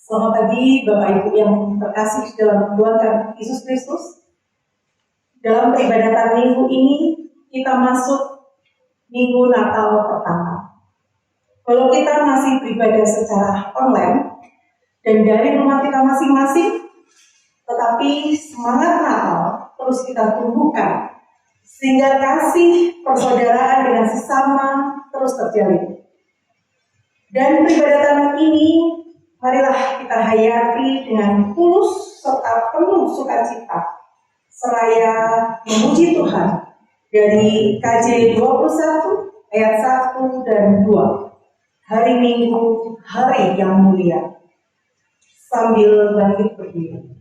Selamat pagi Bapak Ibu yang terkasih dalam Tuhan Yesus Kristus. Dalam peribadatan minggu ini kita masuk minggu Natal pertama. Kalau kita masih beribadah secara online dan dari rumah kita masing-masing, tetapi semangat Natal terus kita tumbuhkan sehingga kasih persaudaraan dengan sesama terus terjalin. Dan peribadatan ini marilah kita hayati dengan tulus serta penuh sukacita seraya memuji Tuhan dari KJ 21 ayat 1 dan 2. Hari Minggu, hari yang mulia. Sambil bangkit berdiri.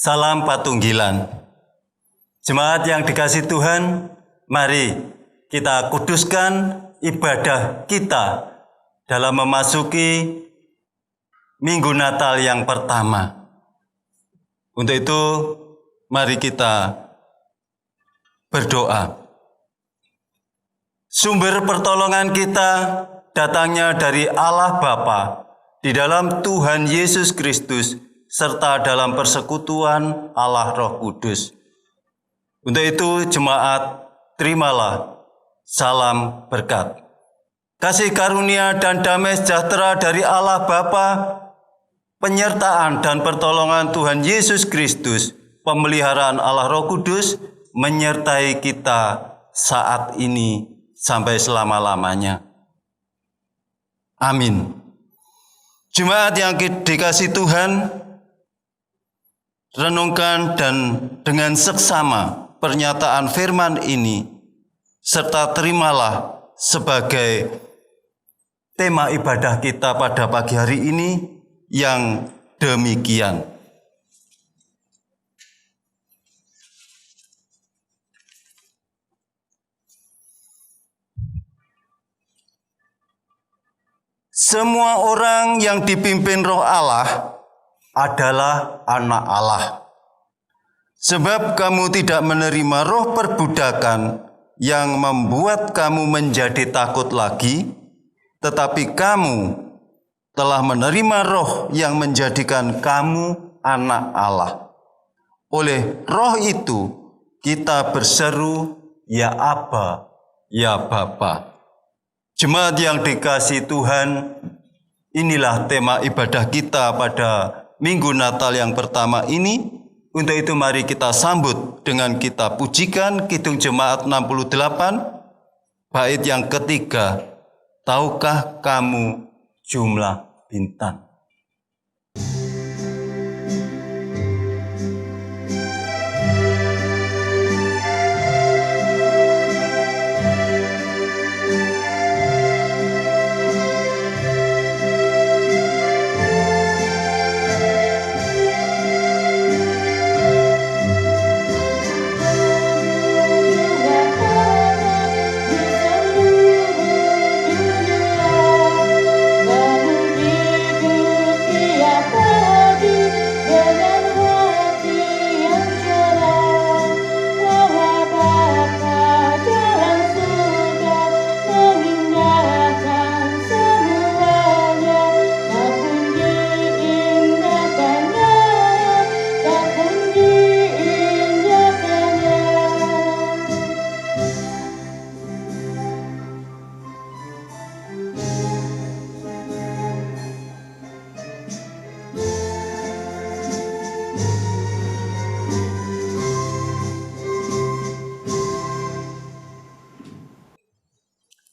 Salam Patunggilan. Jemaat yang dikasihi Tuhan, mari kita kuduskan ibadah kita dalam memasuki Minggu Natal yang pertama. Untuk itu, mari kita berdoa. Sumber pertolongan kita datangnya dari Allah Bapa di dalam Tuhan Yesus Kristus, serta dalam persekutuan Allah Roh Kudus. Untuk itu jemaat, terimalah salam berkat. Kasih karunia dan damai sejahtera dari Allah Bapa, penyertaan dan pertolongan Tuhan Yesus Kristus, pemeliharaan Allah Roh Kudus, menyertai kita saat ini sampai selama-lamanya. Amin. Jemaat yang dikasihi Tuhan, renungkan dan dengan seksama pernyataan firman ini, serta terimalah sebagai tema ibadah kita pada pagi hari ini yang demikian. Semua orang yang dipimpin Roh Allah adalah anak Allah. Sebab kamu tidak menerima roh perbudakan yang membuat kamu menjadi takut lagi, tetapi kamu telah menerima roh yang menjadikan kamu anak Allah. Oleh roh itu kita berseru, ya Aba, ya Bapa. Jemaat yang dikasihi Tuhan, inilah tema ibadah kita pada Minggu Natal yang pertama ini. Untuk itu mari kita sambut dengan kita pujikan Kidung Jemaat 68, bait yang ketiga. Tahukah kamu jumlah bintang.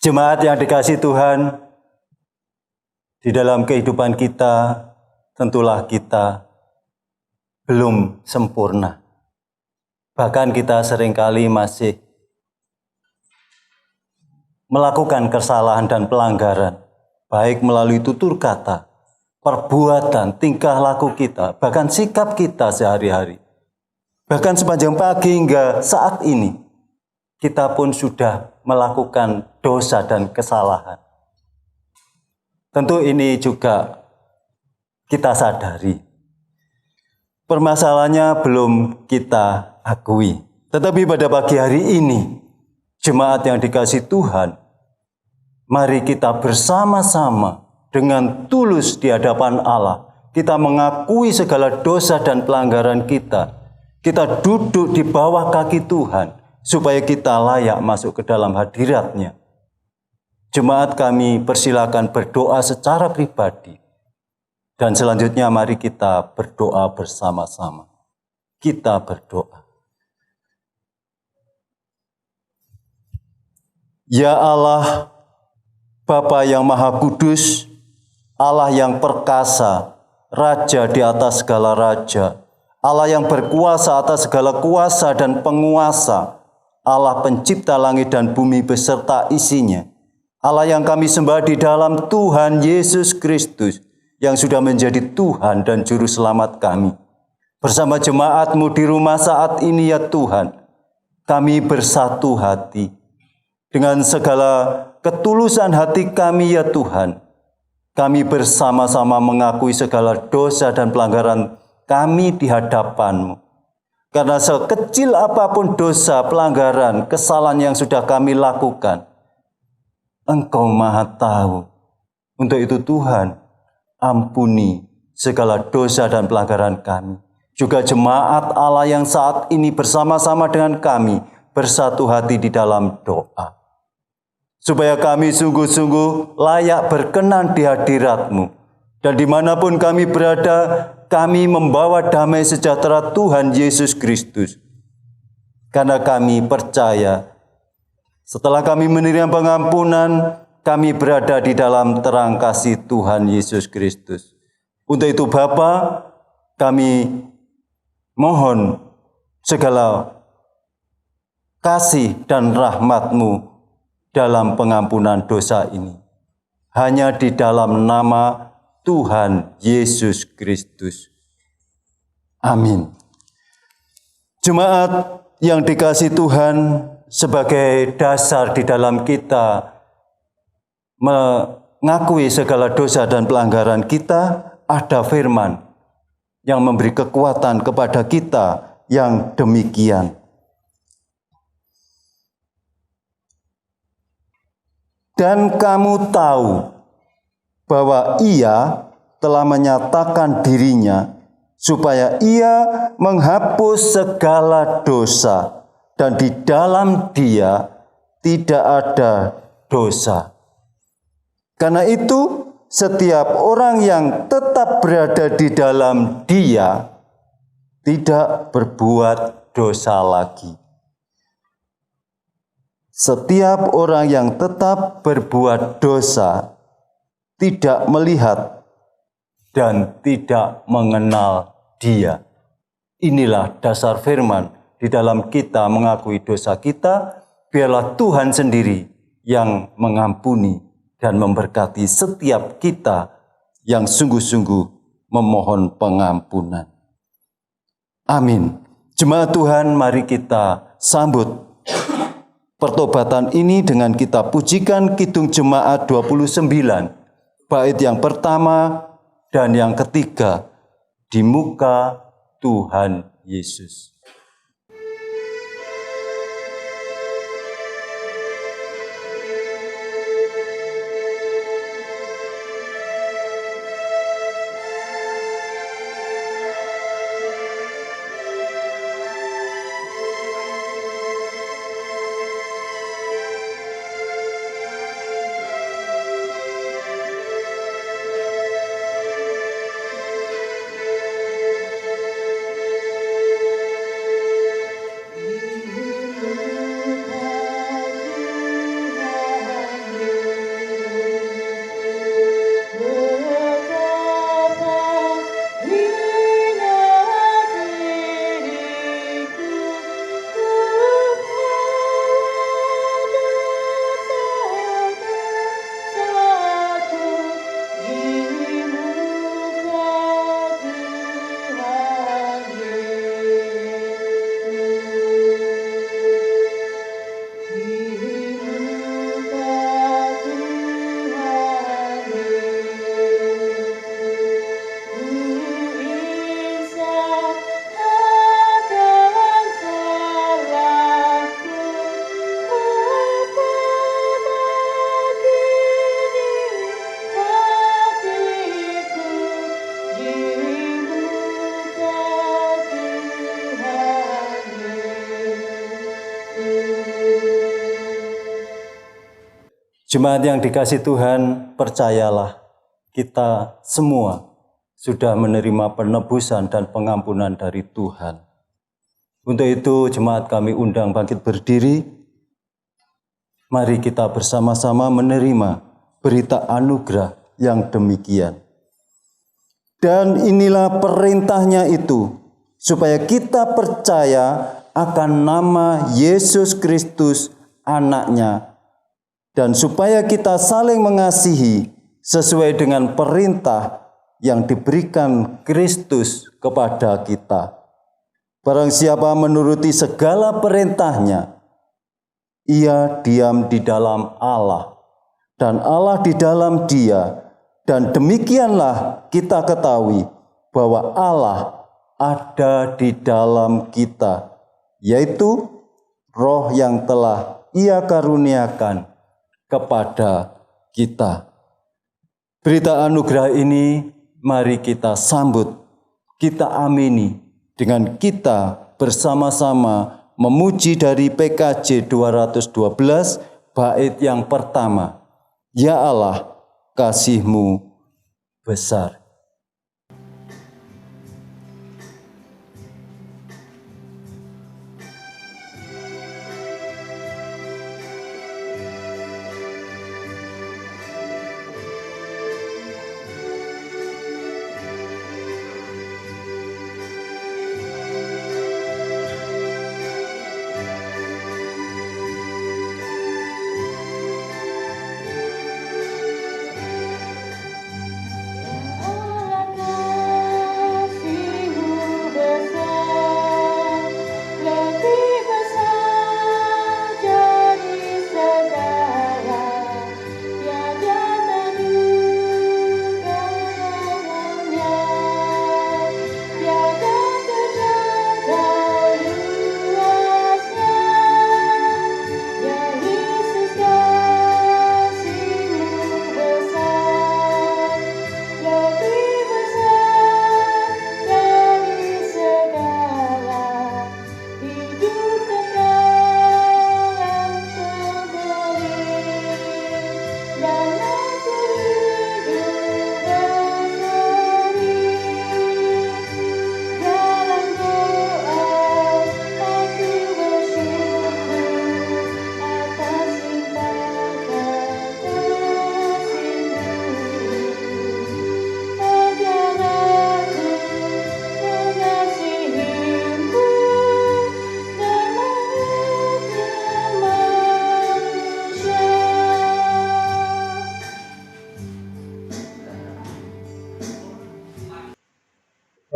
Jemaat yang dikasihi Tuhan, di dalam kehidupan kita, tentulah kita belum sempurna. Bahkan kita seringkali masih melakukan kesalahan dan pelanggaran, baik melalui tutur kata, perbuatan, tingkah laku kita, bahkan sikap kita sehari-hari. Bahkan sepanjang pagi hingga saat ini, kita pun sudah melakukan dosa dan kesalahan. Tentu ini juga kita sadari. Permasalahannya belum kita akui. Tetapi pada pagi hari ini, jemaat yang dikasihi Tuhan, mari kita bersama-sama dengan tulus di hadapan Allah. Kita mengakui segala dosa dan pelanggaran kita. Kita duduk di bawah kaki Tuhan, supaya kita layak masuk ke dalam hadirat-Nya. Jemaat kami persilakan berdoa secara pribadi. Dan selanjutnya mari kita berdoa bersama-sama. Kita berdoa. Ya Allah, Bapa yang Maha Kudus, Allah yang perkasa, Raja di atas segala raja, Allah yang berkuasa atas segala kuasa dan penguasa, Allah pencipta langit dan bumi beserta isinya. Allah yang kami sembah di dalam Tuhan Yesus Kristus, yang sudah menjadi Tuhan dan Juru Selamat kami. Bersama jemaat-Mu di rumah saat ini ya Tuhan, kami bersatu hati. Dengan segala ketulusan hati kami ya Tuhan, kami bersama-sama mengakui segala dosa dan pelanggaran kami di hadapan-Mu. Karena sekecil apapun dosa, pelanggaran, kesalahan yang sudah kami lakukan, Engkau Maha tahu. Untuk itu Tuhan, ampuni segala dosa dan pelanggaran kami. Juga jemaat Allah yang saat ini bersama-sama dengan kami, bersatu hati di dalam doa. Supaya kami sungguh-sungguh layak berkenan di hadirat-Mu. Dan dimanapun kami berada, kami membawa damai sejahtera Tuhan Yesus Kristus. Karena kami percaya, setelah kami menerima pengampunan, kami berada di dalam terang kasih Tuhan Yesus Kristus. Untuk itu Bapa, kami mohon segala kasih dan rahmat-Mu dalam pengampunan dosa ini. Hanya di dalam nama Tuhan Yesus Kristus. Amin. Jemaat yang dikasihi Tuhan, sebagai dasar di dalam kita mengakui segala dosa dan pelanggaran kita, ada firman yang memberi kekuatan kepada kita yang demikian. Dan kamu tahu bahwa Ia telah menyatakan dirinya supaya Ia menghapus segala dosa, dan di dalam Dia tidak ada dosa. Karena itu, setiap orang yang tetap berada di dalam Dia tidak berbuat dosa lagi. Setiap orang yang tetap berbuat dosa tidak melihat, dan tidak mengenal Dia. Inilah dasar firman. Di dalam kita mengakui dosa kita, biarlah Tuhan sendiri yang mengampuni dan memberkati setiap kita yang sungguh-sungguh memohon pengampunan. Amin. Jemaat Tuhan, mari kita sambut pertobatan ini dengan kita pujikan Kidung Jemaat 29, bait yang pertama dan yang ketiga, di muka Tuhan Yesus. Jemaat yang dikasih Tuhan, percayalah kita semua sudah menerima penebusan dan pengampunan dari Tuhan. Untuk itu jemaat kami undang bangkit berdiri. Mari kita bersama-sama menerima berita anugerah yang demikian. Dan inilah perintahnya itu, supaya kita percaya akan nama Yesus Kristus anaknya, dan supaya kita saling mengasihi sesuai dengan perintah yang diberikan Kristus kepada kita. Barang siapa menuruti segala perintahnya, ia diam di dalam Allah, dan Allah di dalam dia. Dan demikianlah kita ketahui bahwa Allah ada di dalam kita, yaitu Roh yang telah Ia karuniakan kepada kita. Berita anugerah ini mari kita sambut, kita amini dengan kita bersama-sama memuji dari PKJ 212 bait yang pertama. Ya Allah, kasih-Mu besar. Oh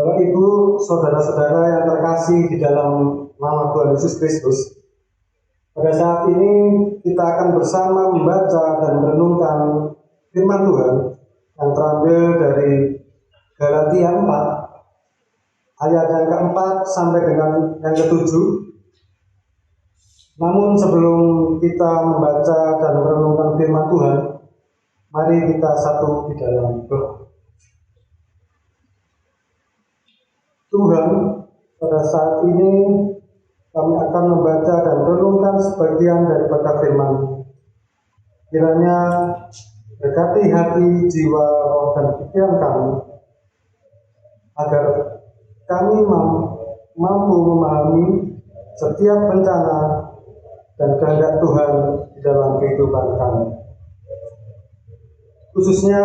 Bapak Ibu, saudara-saudara yang terkasih di dalam nama Tuhan Yesus Kristus, pada saat ini kita akan bersama membaca dan merenungkan firman Tuhan yang terambil dari Galatia 4 ayat yang keempat sampai dengan yang ketujuh. Namun sebelum kita membaca dan merenungkan firman Tuhan, mari kita satu di dalam doa. Tuhan, pada saat ini kami akan membaca dan merenungkan sebagian daripada firman. Kiranya berkati hati, jiwa, roh, dan pikiran kami, agar kami mampu memahami setiap rencana dan kehendak Tuhan di dalam kehidupan kami. Khususnya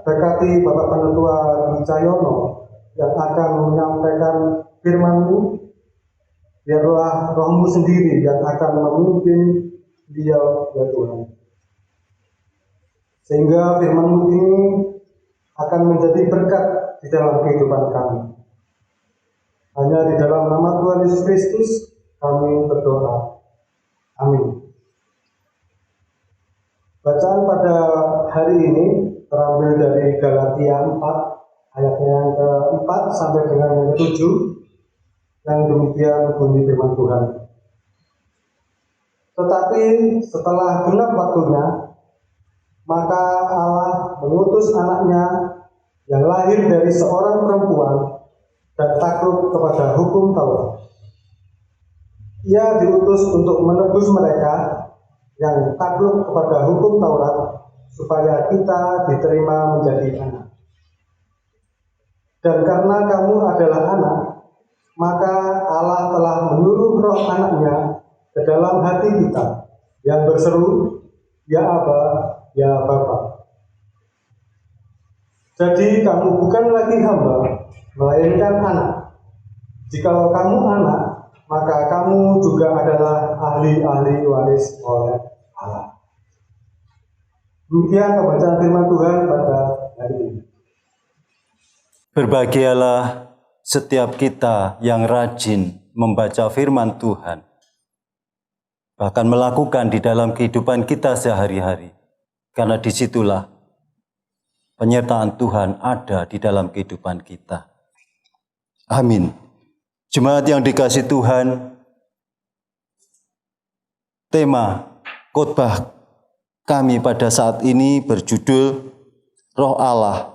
berkati Bapak Penetua Dwi Cahyono yang akan menyampaikan firman-Mu, biarlah Roh-Mu sendiri yang akan memimpin beliau, ya Tuhan. Sehingga firman-Mu ini akan menjadi berkat di dalam kehidupan kami. Hanya di dalam nama Tuhan Yesus Kristus kami berdoa. Amin. Bacaan pada hari ini terambil dari Galatia 4 ayatnya yang ke-4 sampai dengan yang ke-7, yang demikian bunyi firman Tuhan. Tetapi setelah genap waktunya, maka Allah mengutus anaknya yang lahir dari seorang perempuan dan takluk kepada hukum Taurat. Ia diutus untuk menebus mereka yang takluk kepada hukum Taurat, supaya kita diterima menjadi anak. Dan karena kamu adalah anak, maka Allah telah menyuruh roh anaknya ke dalam hati kita, yang berseru, ya Aba, ya Bapa. Jadi kamu bukan lagi hamba, melainkan anak. Jikalau kamu anak, maka kamu juga adalah ahli-ahli waris oleh Allah. Demikian pembacaan firman Tuhan pada hari ini. Berbahagialah setiap kita yang rajin membaca firman Tuhan, bahkan melakukan di dalam kehidupan kita sehari-hari, karena disitulah penyertaan Tuhan ada di dalam kehidupan kita. Amin. Jemaat yang dikasihi Tuhan, tema khotbah kami pada saat ini berjudul Roh Allah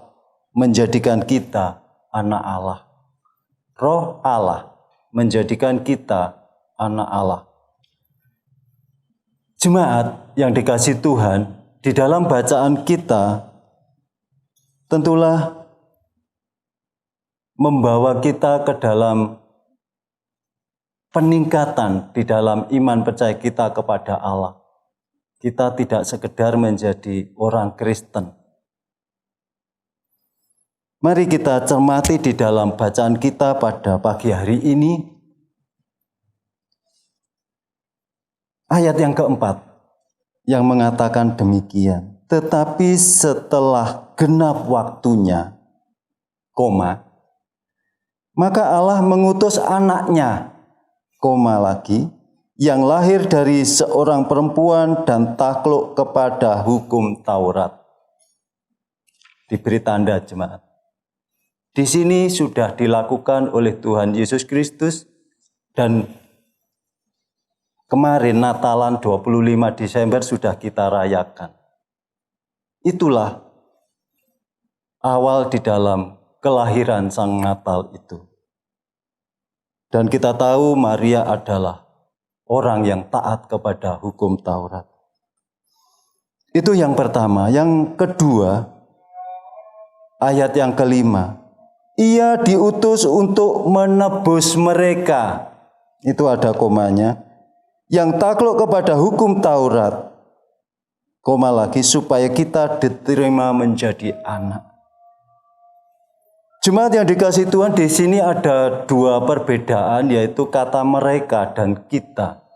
menjadikan kita anak Allah. Roh Allah menjadikan kita anak Allah. Jemaat yang dikasihi Tuhan, di dalam bacaan kita tentulah membawa kita ke dalam peningkatan di dalam iman percaya kita kepada Allah. Kita tidak sekedar menjadi orang Kristen. Mari kita cermati di dalam bacaan kita pada pagi hari ini. Ayat yang keempat yang mengatakan demikian. Tetapi setelah genap waktunya, maka Allah mengutus anaknya, lagi, yang lahir dari seorang perempuan dan takluk kepada hukum Taurat. Diberi tanda jemaat. Di sini sudah dilakukan oleh Tuhan Yesus Kristus, dan kemarin Natalan 25 Desember sudah kita rayakan. Itulah awal di dalam kelahiran Sang Natal itu. Dan kita tahu Maria adalah orang yang taat kepada hukum Taurat. Itu yang pertama. Yang kedua, ayat yang kelima. Ia diutus untuk menebus mereka. Itu ada komanya. Yang takluk kepada hukum Taurat. Lagi, supaya kita diterima menjadi anak. Jemaat yang dikasihi Tuhan, di sini ada dua perbedaan, yaitu kata mereka dan kita.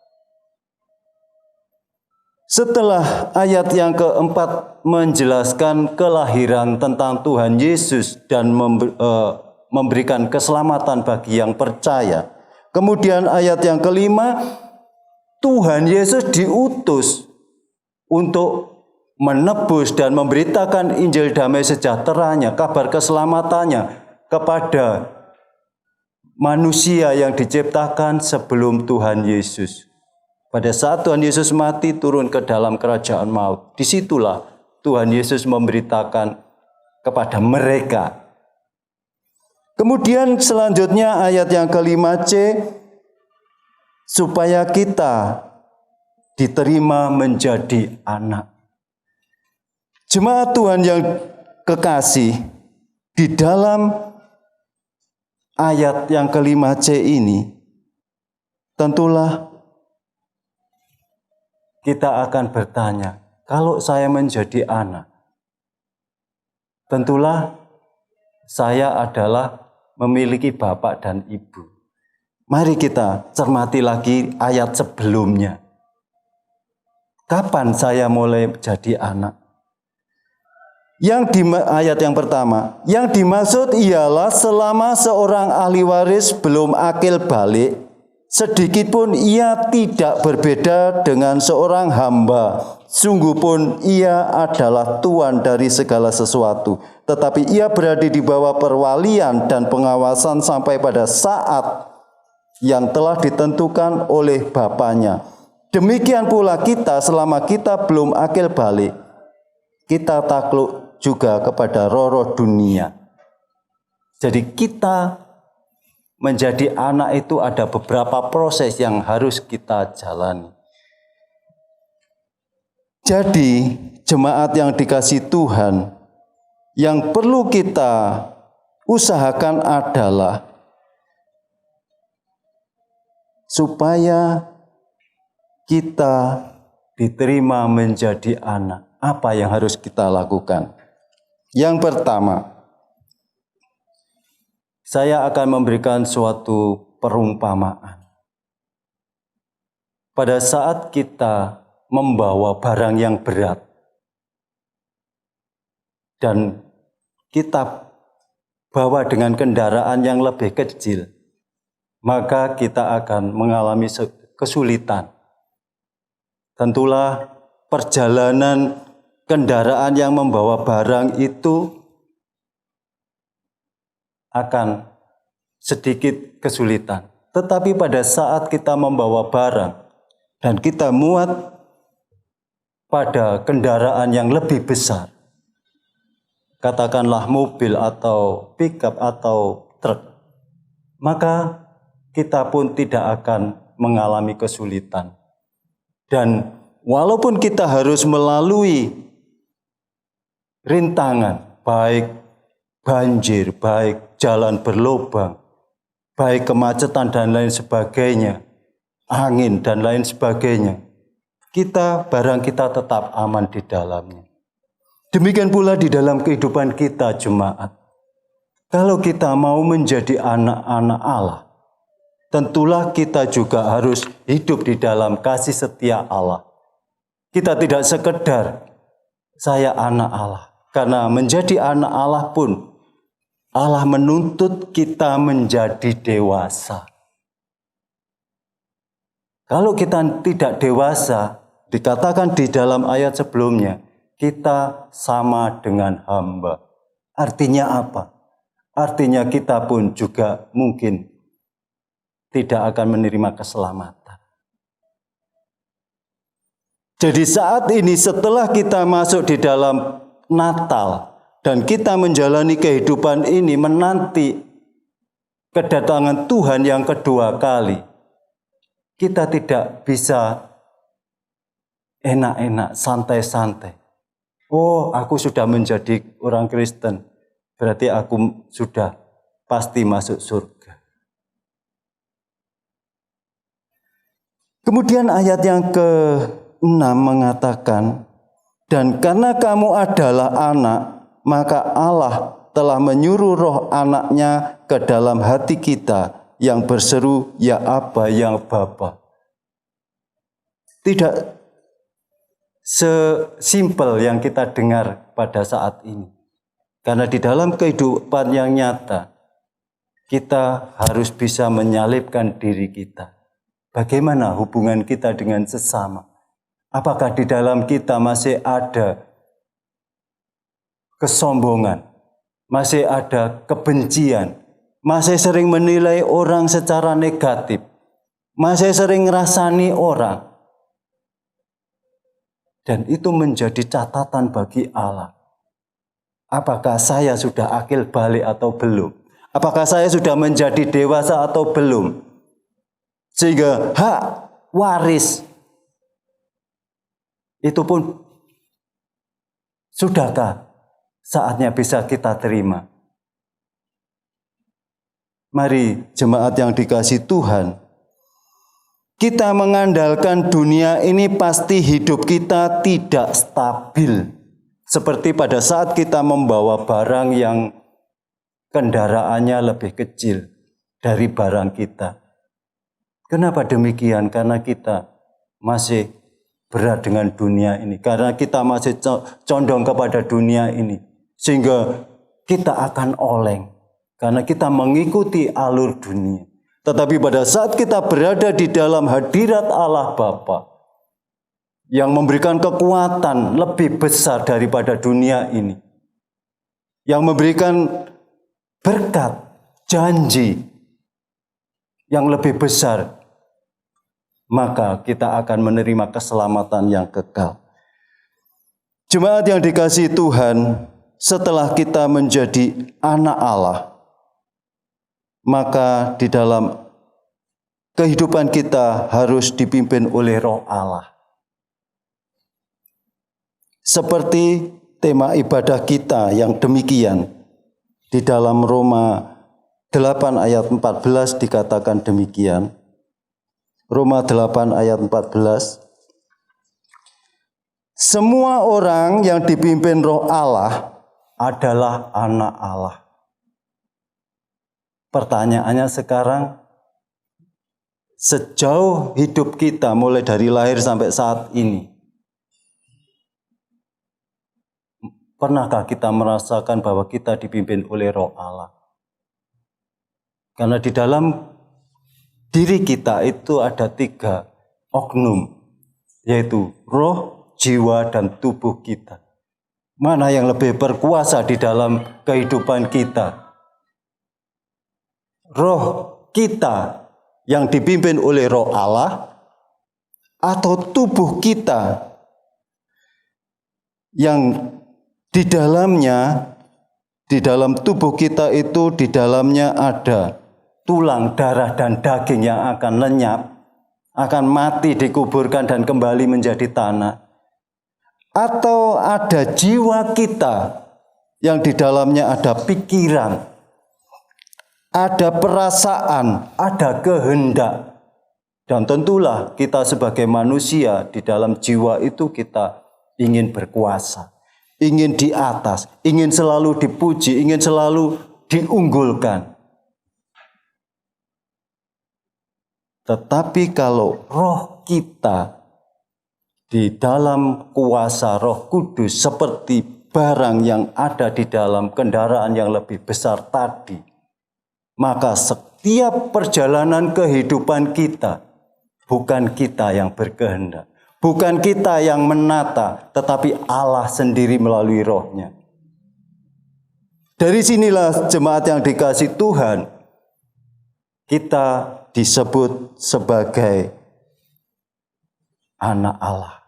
Setelah ayat yang keempat menjelaskan kelahiran tentang Tuhan Yesus dan memberikan keselamatan bagi yang percaya. Kemudian ayat yang kelima, Tuhan Yesus diutus untuk menebus dan memberitakan Injil damai sejahteranya, kabar keselamatannya kepada manusia yang diciptakan sebelum Tuhan Yesus. Pada saat Tuhan Yesus mati turun ke dalam kerajaan maut, disitulah Tuhan Yesus memberitakan kepada mereka. Kemudian selanjutnya ayat yang kelima C, supaya kita diterima menjadi anak. Jemaat Tuhan yang kekasih, di dalam ayat yang kelima C ini, tentulah kita akan bertanya, kalau saya menjadi anak, tentulah saya adalah memiliki bapak dan ibu. Mari kita cermati lagi ayat sebelumnya. Kapan saya mulai jadi anak? Ayat yang pertama, yang dimaksud ialah selama seorang ahli waris belum akil balik, sedikitpun ia tidak berbeda dengan seorang hamba. Sungguh pun ia adalah tuan dari segala sesuatu. Tetapi ia berada di bawah perwalian dan pengawasan sampai pada saat yang telah ditentukan oleh Bapaknya. Demikian pula kita selama kita belum akil balik, kita takluk juga kepada roh-roh dunia. Jadi kita menjadi anak itu ada beberapa proses yang harus kita jalani. Jadi jemaat yang dikasihi Tuhan, yang perlu kita usahakan adalah supaya kita diterima menjadi anak. Apa yang harus kita lakukan? Yang pertama, saya akan memberikan suatu perumpamaan. Pada saat kita membawa barang yang berat dan kita bawa dengan kendaraan yang lebih kecil, maka kita akan mengalami kesulitan. Tentulah perjalanan kendaraan yang membawa barang itu akan sedikit kesulitan. Tetapi pada saat kita membawa barang dan kita muat pada kendaraan yang lebih besar, katakanlah mobil atau pickup atau truk, maka kita pun tidak akan mengalami kesulitan. Dan walaupun kita harus melalui rintangan, baik banjir, baik jalan berlubang, baik kemacetan dan lain sebagainya, angin dan lain sebagainya, barang kita tetap aman di dalamnya. Demikian pula di dalam kehidupan kita jemaat. Kalau kita mau menjadi anak-anak Allah, tentulah kita juga harus hidup di dalam kasih setia Allah. Kita tidak sekedar saya anak Allah. Karena menjadi anak Allah pun, Allah menuntut kita menjadi dewasa. Kalau kita tidak dewasa, dikatakan di dalam ayat sebelumnya, kita sama dengan hamba. Artinya apa? Artinya kita pun juga mungkin tidak akan menerima keselamatan. Jadi saat ini setelah kita masuk di dalam Natal dan kita menjalani kehidupan ini menanti kedatangan Tuhan yang kedua kali, kita tidak bisa enak-enak, santai-santai. Oh, aku sudah menjadi orang Kristen, berarti aku sudah pasti masuk surga. Kemudian ayat yang ke-6 mengatakan, dan karena kamu adalah anak, maka Allah telah menyuruh roh anaknya ke dalam hati kita yang berseru, ya Aba, ya Bapa. Tidak sesimpel yang kita dengar pada saat ini. Karena di dalam kehidupan yang nyata, kita harus bisa menyalipkan diri kita. Bagaimana hubungan kita dengan sesama? Apakah di dalam kita masih ada kesombongan, masih ada kebencian, masih sering menilai orang secara negatif, masih sering ngerasani orang. Dan itu menjadi catatan bagi Allah. Apakah saya sudah akil balik atau belum? Apakah saya sudah menjadi dewasa atau belum? Sehingga hak waris itu pun sudahkah saatnya bisa kita terima? Mari jemaat yang dikasihi Tuhan, kita mengandalkan dunia ini pasti hidup kita tidak stabil. Seperti pada saat kita membawa barang yang kendaraannya lebih kecil dari barang kita. Kenapa demikian? Karena kita masih berat dengan dunia ini. Karena kita masih condong kepada dunia ini. Sehingga kita akan oleng. Karena kita mengikuti alur dunia. Tetapi pada saat kita berada di dalam hadirat Allah Bapa yang memberikan kekuatan lebih besar daripada dunia ini, yang memberikan berkat, janji yang lebih besar, maka kita akan menerima keselamatan yang kekal. Jemaat yang dikasihi Tuhan, setelah kita menjadi anak Allah, maka di dalam kehidupan kita harus dipimpin oleh Roh Allah. Seperti tema ibadah kita yang demikian. Di dalam Roma 8 ayat 14 dikatakan demikian. Roma 8 ayat 14. Semua orang yang dipimpin Roh Allah adalah anak Allah. Pertanyaannya sekarang, sejauh hidup kita mulai dari lahir sampai saat ini, pernahkah kita merasakan bahwa kita dipimpin oleh Roh Allah? Karena di dalam diri kita itu ada 3 oknum, yaitu roh, jiwa, dan tubuh kita. Mana yang lebih berkuasa di dalam kehidupan kita? Roh kita yang dipimpin oleh Roh Allah, atau tubuh kita yang di dalamnya, di dalam tubuh kita itu di dalamnya ada tulang, darah, dan daging yang akan lenyap, akan mati, dikuburkan, dan kembali menjadi tanah. Atau ada jiwa kita yang di dalamnya ada pikiran, ada perasaan, ada kehendak. Dan tentulah kita sebagai manusia di dalam jiwa itu kita ingin berkuasa, ingin di atas, ingin selalu dipuji, ingin selalu diunggulkan. Tetapi kalau roh kita di dalam kuasa Roh Kudus seperti barang yang ada di dalam kendaraan yang lebih besar tadi, maka setiap perjalanan kehidupan kita, bukan kita yang berkehendak, bukan kita yang menata, tetapi Allah sendiri melalui rohnya. Dari sinilah jemaat yang dikasihi Tuhan, kita disebut sebagai anak Allah.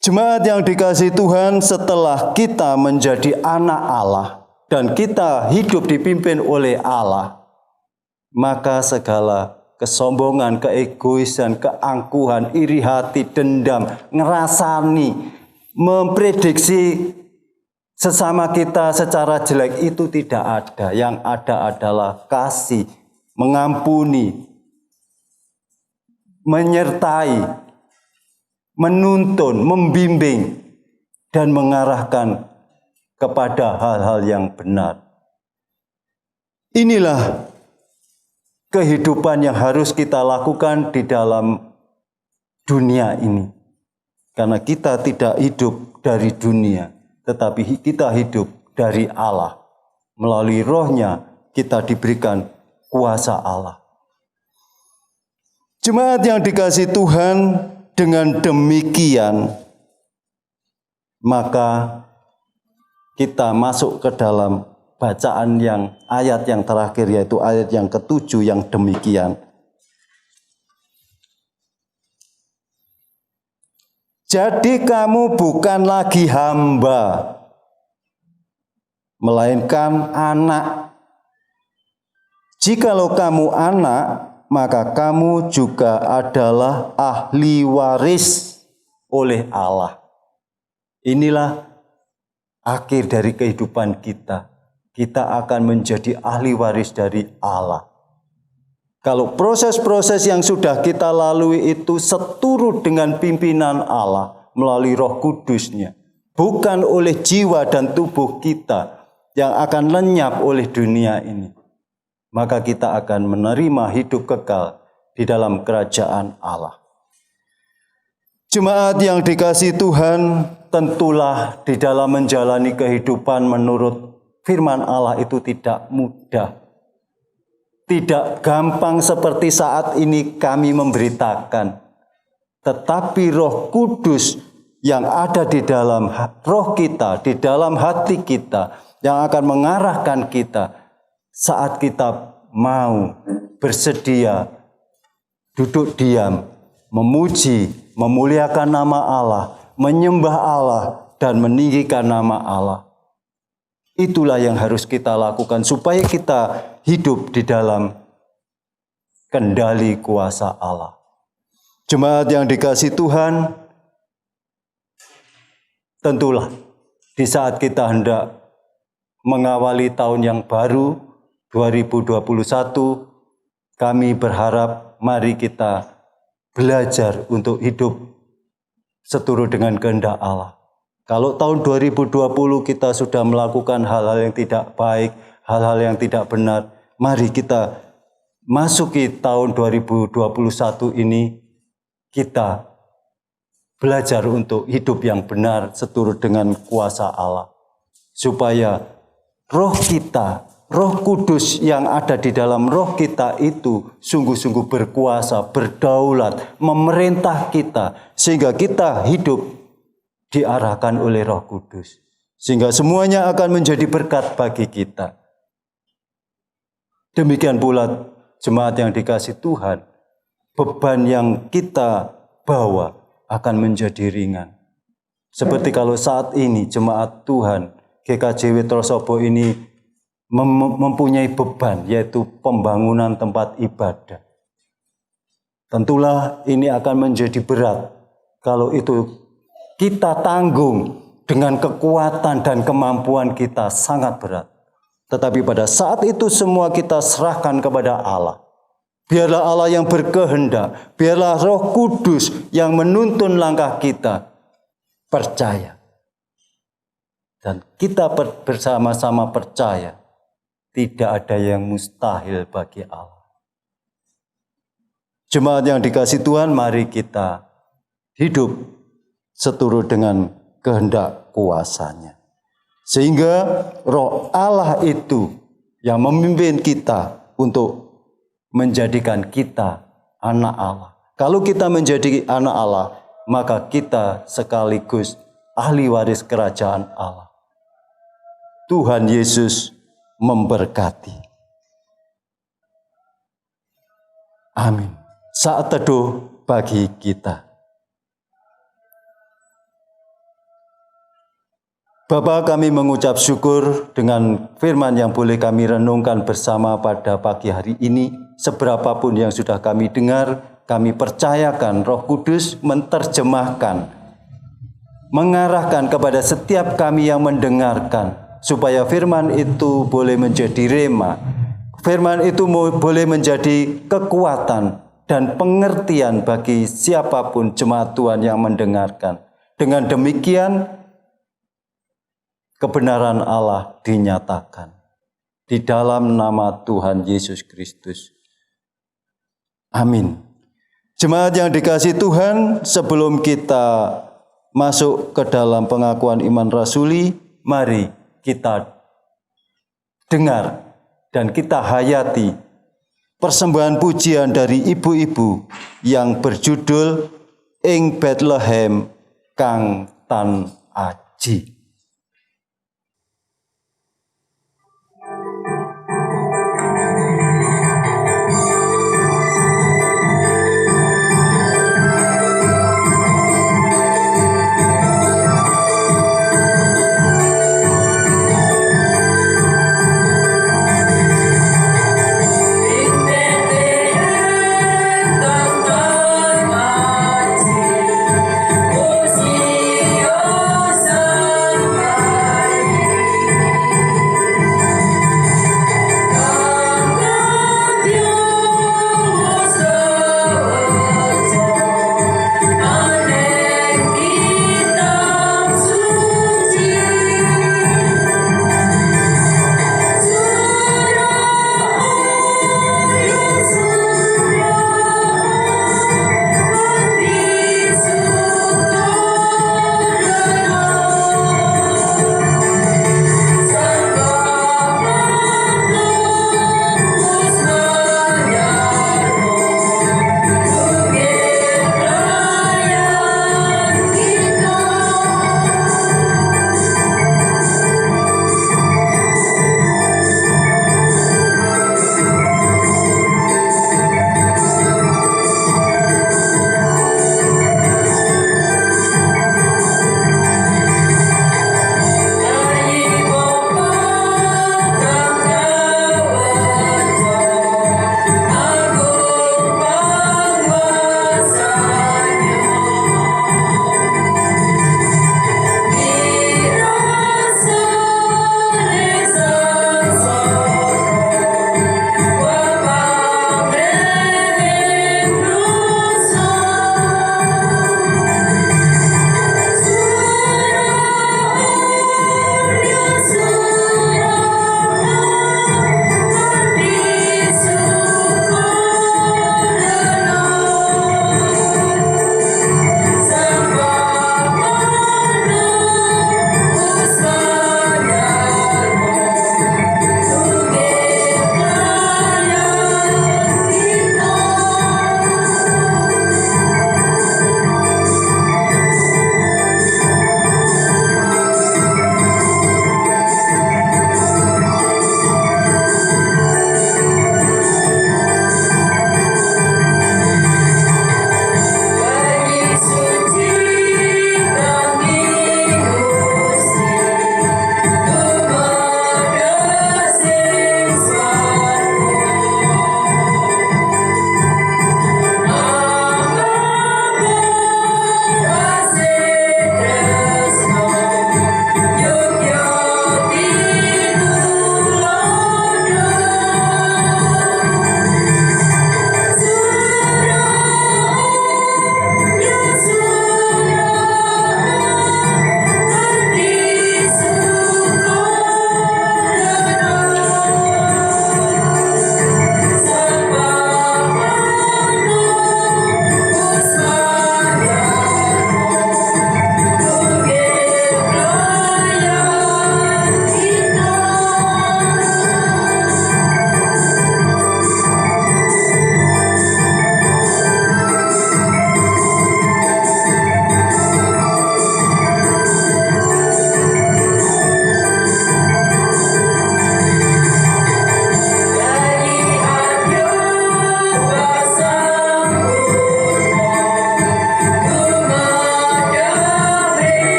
Jemaat yang dikasihi Tuhan, setelah kita menjadi anak Allah dan kita hidup dipimpin oleh Allah, maka segala kesombongan, keegoisan, keangkuhan, iri hati, dendam, ngerasani, memprediksi sesama kita secara jelek itu tidak ada. Yang ada adalah kasih, mengampuni, menyertai, menuntun, membimbing, dan mengarahkan kepada hal-hal yang benar. Inilah kehidupan yang harus kita lakukan di dalam dunia ini. Karena kita tidak hidup dari dunia, tetapi kita hidup dari Allah. Melalui rohnya kita diberikan kuasa Allah. Jemaat yang dikasihi Tuhan, dengan demikian maka kita masuk ke dalam bacaan yang ayat yang terakhir, yaitu ayat yang ke-7 yang demikian. Jadi kamu bukan lagi hamba, melainkan anak. Jikalau kamu anak, maka kamu juga adalah ahli waris oleh Allah. Inilah akhir dari kehidupan kita. Kita akan menjadi ahli waris dari Allah. Kalau proses-proses yang sudah kita lalui itu seturut dengan pimpinan Allah melalui Roh Kudus-Nya, bukan oleh jiwa dan tubuh kita yang akan lenyap oleh dunia ini, maka kita akan menerima hidup kekal di dalam kerajaan Allah. Jemaat yang dikasihi Tuhan, tentulah di dalam menjalani kehidupan menurut firman Allah itu tidak mudah. Tidak gampang seperti saat ini kami memberitakan. Tetapi Roh Kudus yang ada di dalam roh kita, di dalam hati kita, yang akan mengarahkan kita saat kita mau bersedia duduk diam, memuji, memuliakan nama Allah, menyembah Allah, dan meninggikan nama Allah. Itulah yang harus kita lakukan supaya kita hidup di dalam kendali kuasa Allah. Jemaat yang dikasihi Tuhan, tentulah di saat kita hendak mengawali tahun yang baru 2021, kami berharap mari kita belajar untuk hidup seturut dengan kehendak Allah. Kalau tahun 2020 kita sudah melakukan hal-hal yang tidak baik, hal-hal yang tidak benar, mari kita masuki tahun 2021 ini, kita belajar untuk hidup yang benar seturut dengan kuasa Allah. Supaya roh kita, Roh Kudus yang ada di dalam roh kita itu sungguh-sungguh berkuasa, berdaulat, memerintah kita, sehingga kita hidup diarahkan oleh Roh Kudus, sehingga semuanya akan menjadi berkat bagi kita. Demikian pula jemaat yang dikasihi Tuhan, beban yang kita bawa akan menjadi ringan. Seperti kalau saat ini jemaat Tuhan GKJW Trosobo ini mempunyai beban, yaitu pembangunan tempat ibadah. Tentulah ini akan menjadi berat kalau itu kita tanggung dengan kekuatan dan kemampuan kita sangat berat. Tetapi pada saat itu semua kita serahkan kepada Allah. Biarlah Allah yang berkehendak, biarlah Roh Kudus yang menuntun langkah kita. Percaya. Dan kita bersama-sama percaya, tidak ada yang mustahil bagi Allah. Jemaat yang dikasihi Tuhan, mari kita hidup seturut dengan kehendak kuasa-Nya. Sehingga roh Allah itu yang memimpin kita untuk menjadikan kita anak Allah. Kalau kita menjadi anak Allah, maka kita sekaligus ahli waris kerajaan Allah. Tuhan Yesus memberkati. Amin. Saat teduh bagi kita. Bapa, kami mengucap syukur dengan firman yang boleh kami renungkan bersama pada pagi hari ini. Seberapapun yang sudah kami dengar, kami percayakan Roh Kudus menerjemahkan, mengarahkan kepada setiap kami yang mendengarkan, supaya firman itu boleh menjadi rema, firman itu boleh menjadi kekuatan dan pengertian bagi siapapun jemaat Tuhan yang mendengarkan. Dengan demikian, kebenaran Allah dinyatakan di dalam nama Tuhan Yesus Kristus. Amin. Jemaat yang dikasihi Tuhan, sebelum kita masuk ke dalam pengakuan iman rasuli, mari kita dengar dan kita hayati persembahan pujian dari ibu-ibu yang berjudul Ing Bethlehem Kang Tan Aji. Usia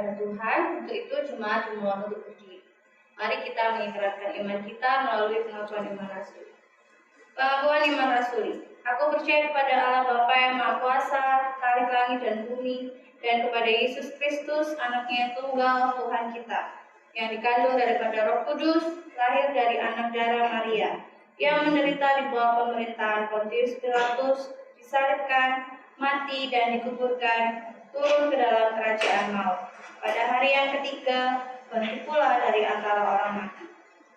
kepada Tuhan. Untuk itu jemaat dimohon untuk berdiri. Mari kita mengikrarkan iman kita melalui pengakuan iman rasuli. Pengakuan iman rasuli. Aku percaya kepada Allah Bapa yang Maha Kuasa, Khalik langit dan bumi, dan kepada Yesus Kristus, Anaknya yang tunggal, Tuhan kita, yang dikandung daripada Roh Kudus, lahir dari anak darah Maria, yang menderita di bawah pemerintahan Pontius Pilatus, disalibkan, mati dan dikuburkan, turun ke dalam kerajaan maut. Pada hari yang ketiga, bangkit pula dari antara orang mati,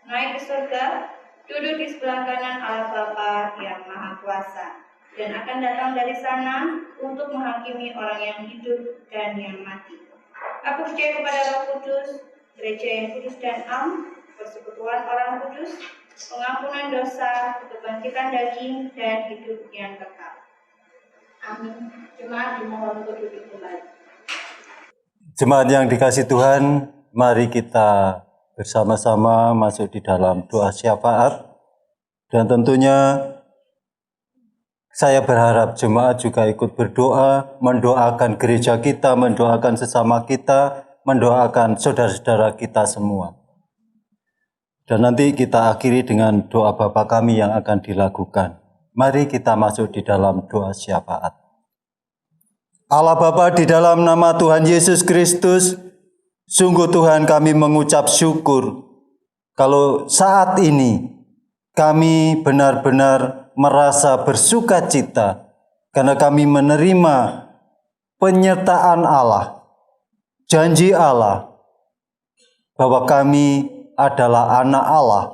naik ke surga, duduk di sebelah kanan Allah Bapa yang Maha Kuasa, dan akan datang dari sana untuk menghakimi orang yang hidup dan yang mati. Aku percaya kepada Roh Kudus, gereja yang kudus dan am, persekutuan orang kudus, pengampunan dosa, kebangkitan daging, dan hidup yang kekal. Amin. Jemaat dimohon untuk duduk kembali. Jemaat yang dikasih Tuhan, mari kita bersama-sama masuk di dalam doa syafaat. Dan tentunya saya berharap jemaat juga ikut berdoa, mendoakan gereja kita, mendoakan sesama kita, mendoakan saudara-saudara kita semua. Dan nanti kita akhiri dengan doa Bapa kami yang akan dilakukan. Mari kita masuk di dalam doa syafaat. Allah Bapa, di dalam nama Tuhan Yesus Kristus, sungguh Tuhan kami mengucap syukur kalau saat ini kami benar-benar merasa bersuka cita karena kami menerima penyertaan Allah, janji Allah bahwa kami adalah anak Allah.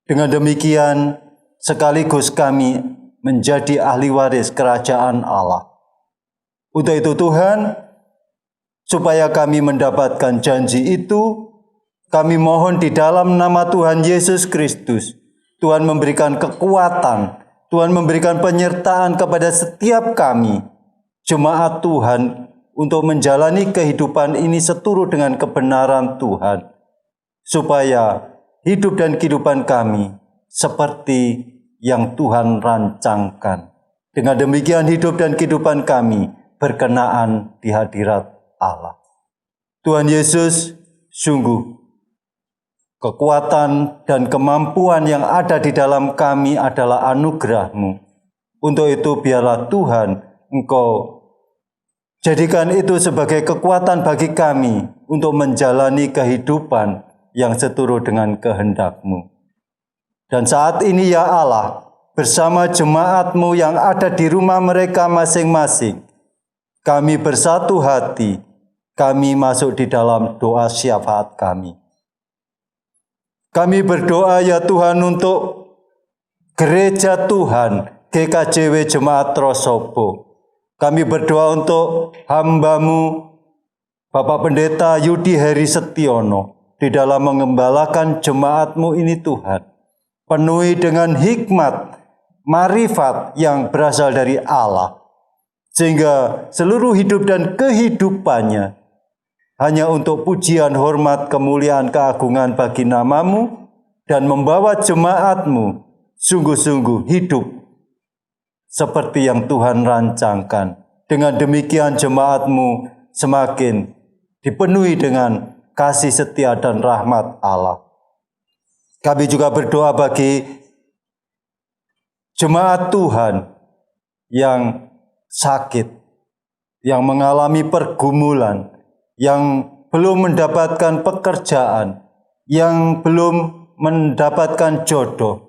Dengan demikian sekaligus kami menjadi ahli waris kerajaan Allah. Untuk itu Tuhan, supaya kami mendapatkan janji itu, kami mohon di dalam nama Tuhan Yesus Kristus, Tuhan memberikan kekuatan, Tuhan memberikan penyertaan kepada setiap kami, jemaat Tuhan, untuk menjalani kehidupan ini seturut dengan kebenaran Tuhan, supaya hidup dan kehidupan kami seperti yang Tuhan rancangkan. Dengan demikian hidup dan kehidupan kami berkenaan di hadirat Allah. Tuhan Yesus, sungguh kekuatan dan kemampuan yang ada di dalam kami adalah anugerah-Mu. Untuk itu biarlah Tuhan Engkau jadikan itu sebagai kekuatan bagi kami untuk menjalani kehidupan yang seturut dengan kehendak-Mu. Dan saat ini ya Allah, bersama jemaat-Mu yang ada di rumah mereka masing-masing, kami bersatu hati, kami masuk di dalam doa syafaat kami. Kami berdoa ya Tuhan untuk gereja Tuhan, GKJW Jemaat Trosobo. Kami berdoa untuk hamba-Mu, Bapak Pendeta Yudi Heri Setiono, di dalam mengembalakan jemaat-Mu ini Tuhan. Penuhi dengan hikmat, marifat yang berasal dari Allah. Sehingga seluruh hidup dan kehidupannya hanya untuk pujian, hormat, kemuliaan, keagungan bagi nama-Mu dan membawa jemaat-Mu sungguh-sungguh hidup seperti yang Tuhan rancangkan. Dengan demikian jemaat-Mu semakin dipenuhi dengan kasih setia dan rahmat Allah. Kami juga berdoa bagi jemaat Tuhan yang sakit, yang mengalami pergumulan, yang belum mendapatkan pekerjaan, yang belum mendapatkan jodoh,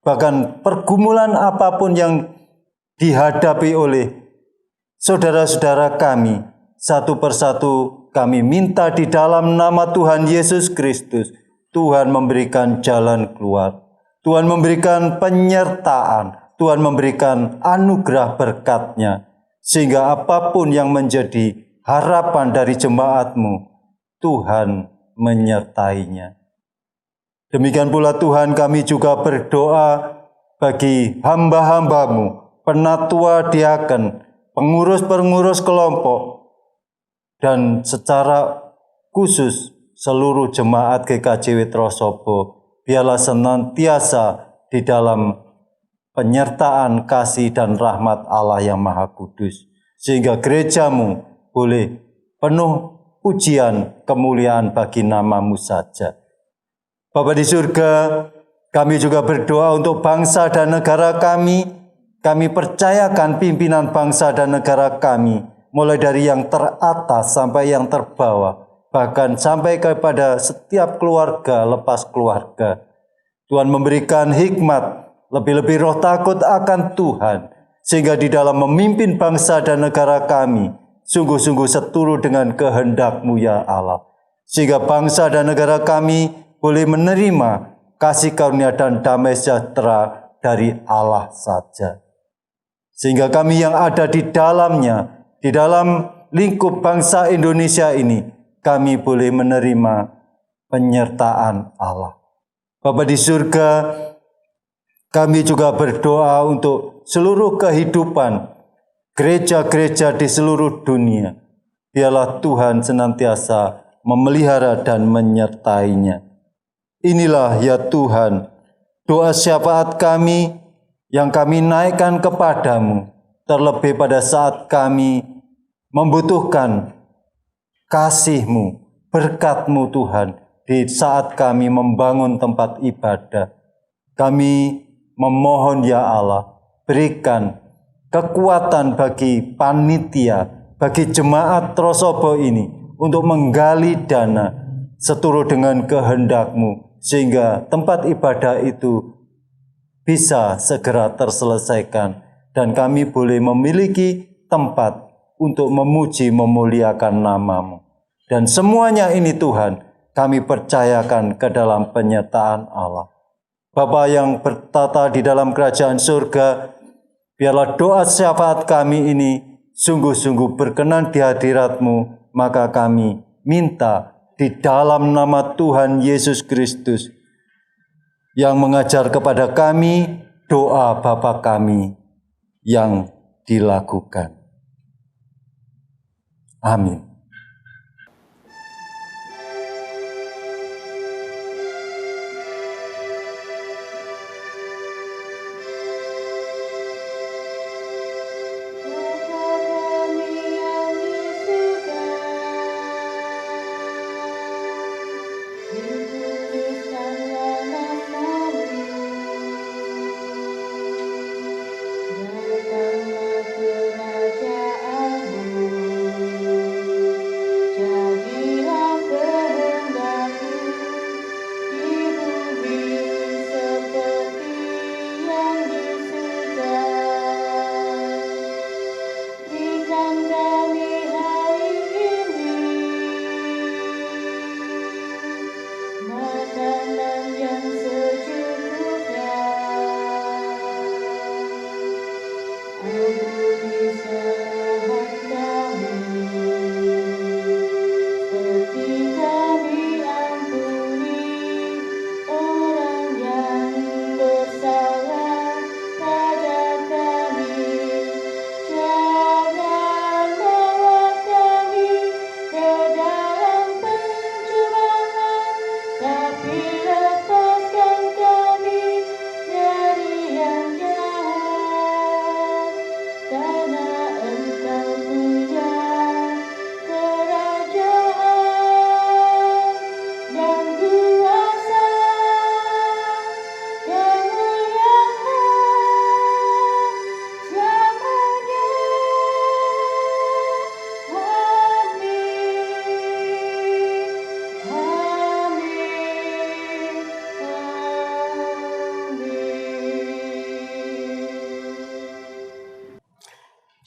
bahkan pergumulan apapun yang dihadapi oleh saudara-saudara kami, satu persatu kami minta di dalam nama Tuhan Yesus Kristus, Tuhan memberikan jalan keluar, Tuhan memberikan penyertaan, Tuhan memberikan anugerah berkat-Nya, sehingga apapun yang menjadi harapan dari jemaat-Mu, Tuhan menyertainya. Demikian pula Tuhan, kami juga berdoa bagi hamba-hamba-Mu, penatua diaken, pengurus-pengurus kelompok, dan secara khusus seluruh jemaat GKJW Trosobo, biarlah senantiasa di dalam penyertaan kasih dan rahmat Allah yang Maha Kudus, sehingga gereja-Mu boleh penuh pujian, kemuliaan bagi nama-Mu saja. Bapa di surga, kami juga berdoa untuk bangsa dan negara kami. Kami percayakan pimpinan bangsa dan negara kami, mulai dari yang teratas sampai yang terbawah, bahkan sampai kepada setiap keluarga lepas keluarga. Tuhan memberikan hikmat, lebih-lebih roh takut akan Tuhan, sehingga di dalam memimpin bangsa dan negara kami, sungguh-sungguh seturut dengan kehendak-Mu ya Allah. Sehingga bangsa dan negara kami boleh menerima kasih karunia dan damai sejahtera dari Allah saja. Sehingga kami yang ada di dalamnya, di dalam lingkup bangsa Indonesia ini, kami boleh menerima penyertaan Allah. Bapa di surga, kami juga berdoa untuk seluruh kehidupan gereja-gereja di seluruh dunia. Biarlah Tuhan senantiasa memelihara dan menyertainya. Inilah ya Tuhan, doa syafaat kami yang kami naikkan kepadamu, terlebih pada saat kami membutuhkan kasih-Mu, berkat-Mu Tuhan, di saat kami membangun tempat ibadah. Kami memohon ya Allah, berikan kekuatan bagi panitia, bagi jemaat Trosobo ini untuk menggali dana seturut dengan kehendak-Mu, sehingga tempat ibadah itu bisa segera terselesaikan dan kami boleh memiliki tempat untuk memuji memuliakan nama-Mu. Dan semuanya ini Tuhan, kami percayakan ke dalam penyertaan Allah. Bapa yang bertata di dalam kerajaan surga, biarlah doa syafaat kami ini sungguh-sungguh berkenan di hadirat-Mu, maka kami minta di dalam nama Tuhan Yesus Kristus yang mengajar kepada kami doa Bapa kami yang dilakukan. Amin.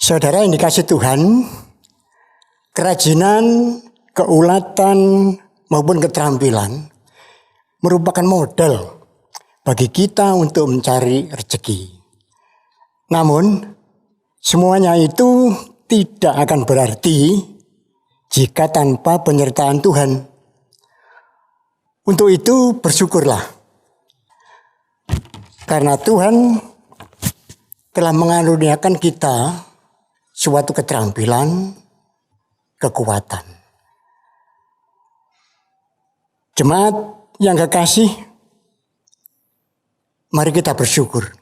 Saudara yang dikasih Tuhan, kerajinan, keulatan maupun keterampilan merupakan modal bagi kita untuk mencari rezeki. Namun, semuanya itu tidak akan berarti jika tanpa penyertaan Tuhan. Untuk itu bersyukurlah, karena Tuhan telah mengaruniakan kita suatu keterampilan, kekuatan. Jemaat yang kekasih, mari kita bersyukur.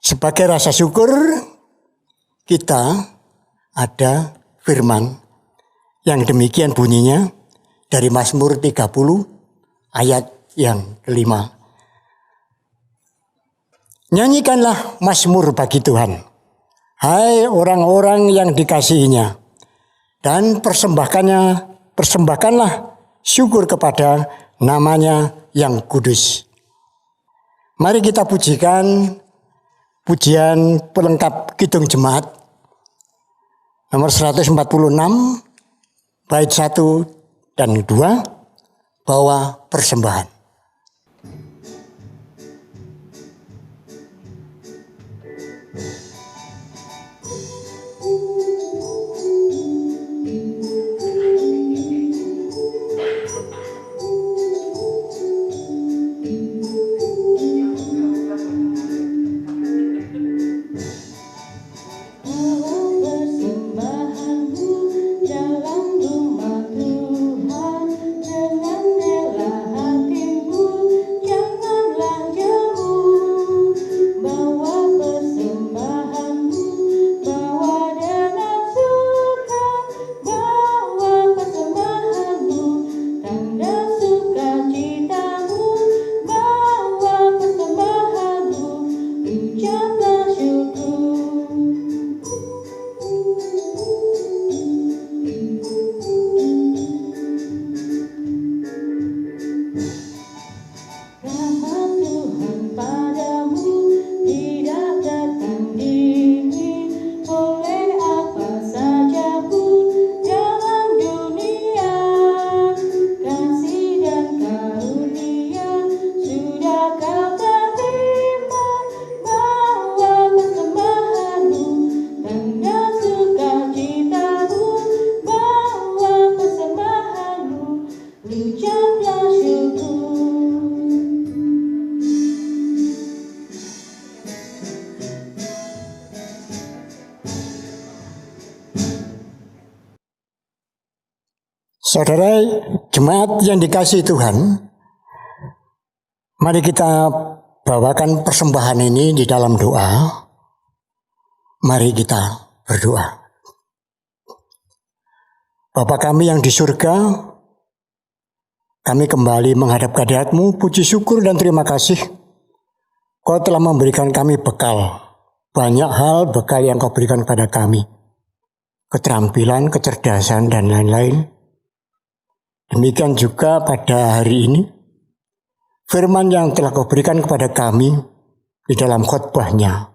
Sebagai rasa syukur, kita ada firman yang demikian bunyinya dari Mazmur 30 ayat yang kelima. Nyanyikanlah Mazmur bagi Tuhan, hai orang-orang yang dikasihinya, dan persembahkanlah syukur kepada namanya yang kudus. Mari kita pujikan pujian pelengkap Kidung Jemaat nomor 146 bait 1 dan 2, bawa persembahan. Saudara jemaat yang dikasihi Tuhan, mari kita bawakan persembahan ini di dalam doa. Mari kita berdoa. Bapa kami yang di surga, kami kembali menghadap kehadirat-Mu, puji syukur dan terima kasih. Kau telah memberikan kami bekal, banyak hal bekal yang Kau berikan kepada kami. Keterampilan, kecerdasan, dan lain-lain. Demikian juga pada hari ini, firman yang telah Kau berikan kepada kami di dalam khotbahnya,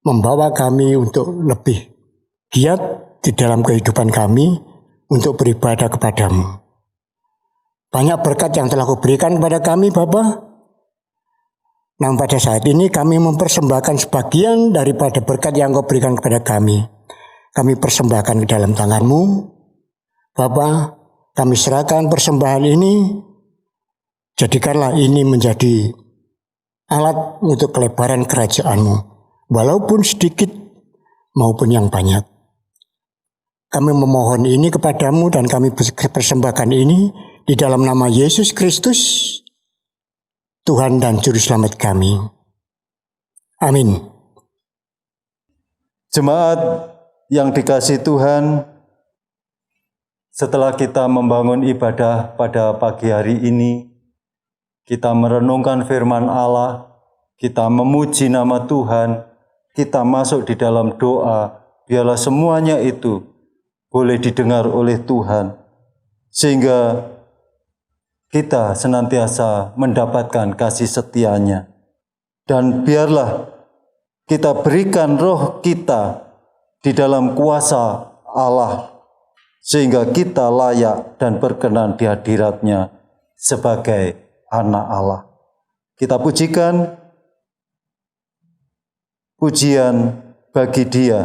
membawa kami untuk lebih giat di dalam kehidupan kami untuk beribadah kepadamu. Banyak berkat yang telah Kau berikan kepada kami, Bapa. Namun pada saat ini kami mempersembahkan sebagian daripada berkat yang Kau berikan kepada kami. Kami persembahkan ke dalam tangan-Mu. Bapa, kami serahkan persembahan ini, jadikanlah ini menjadi alat untuk kelebaran kerajaan-Mu, walaupun sedikit maupun yang banyak. Kami memohon ini kepadamu dan kami persembahkan ini di dalam nama Yesus Kristus, Tuhan dan Juru Selamat kami. Amin. Jemaat yang dikasihi Tuhan, setelah kita membangun ibadah pada pagi hari ini, kita merenungkan firman Allah, kita memuji nama Tuhan, kita masuk di dalam doa, biarlah semuanya itu boleh didengar oleh Tuhan, sehingga kita senantiasa mendapatkan kasih setia-Nya. Dan biarlah kita berikan roh kita di dalam kuasa Allah, sehingga kita layak dan berkenan di hadirat-Nya sebagai anak Allah. Kita pujikan pujian bagi Dia.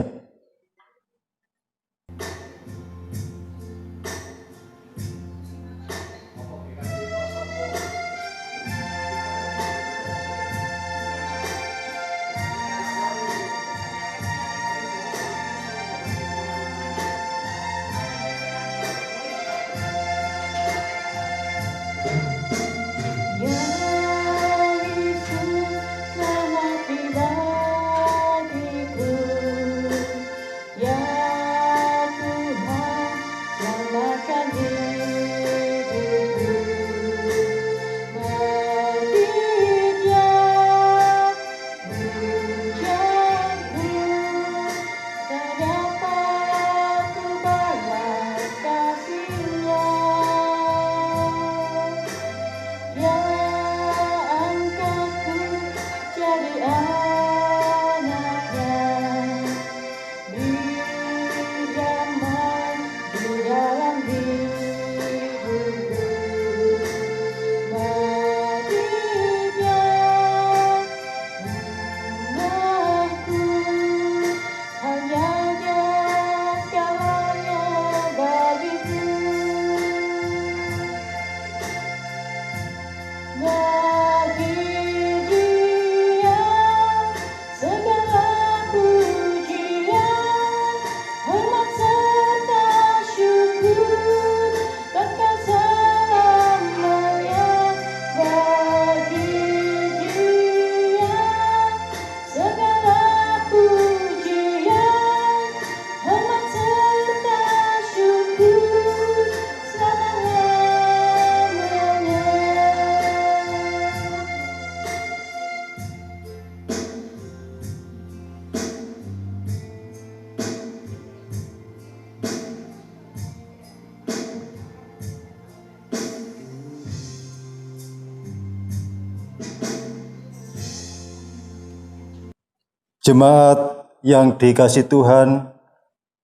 Jemaat yang dikasih Tuhan,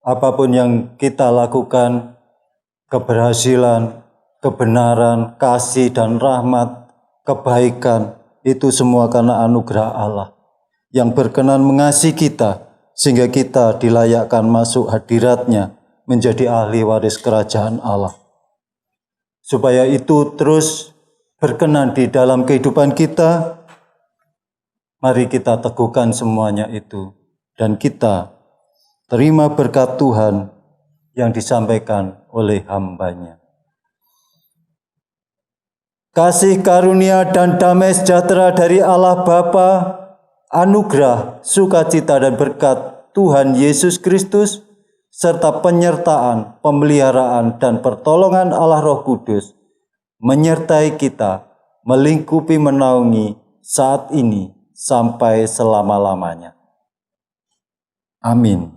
apapun yang kita lakukan, keberhasilan, kebenaran, kasih dan rahmat, kebaikan, itu semua karena anugerah Allah yang berkenan mengasihi kita, sehingga kita dilayakkan masuk hadirat-Nya menjadi ahli waris kerajaan Allah. Supaya itu terus berkenan di dalam kehidupan kita, mari kita teguhkan semuanya itu, dan kita terima berkat Tuhan yang disampaikan oleh hamba-Nya. Kasih karunia dan damai sejahtera dari Allah Bapa, anugerah, sukacita dan berkat Tuhan Yesus Kristus, serta penyertaan, pemeliharaan dan pertolongan Allah Roh Kudus menyertai kita, melingkupi menaungi saat ini sampai selama-lamanya. Amin.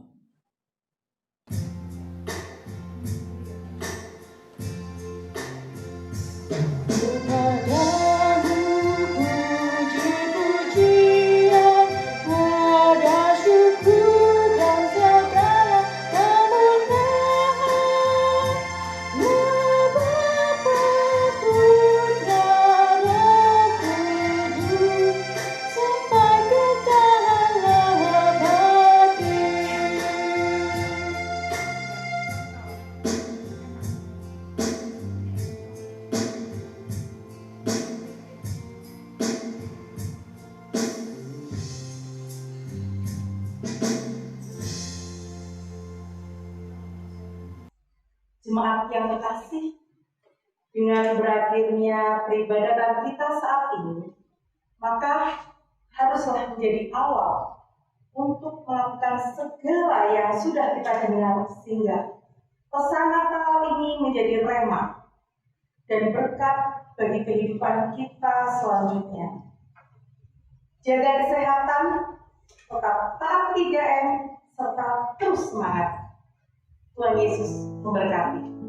Jemaat yang terkasih, dengan berakhirnya peribadatan kita saat ini, maka haruslah menjadi awal untuk melakukan segala yang sudah kita dengar, sehingga pesan Natal ini menjadi rema dan berkat bagi kehidupan kita selanjutnya. Jaga kesehatan, tetap taat 3M, serta terus semangat. Tuhan Yesus memberkati.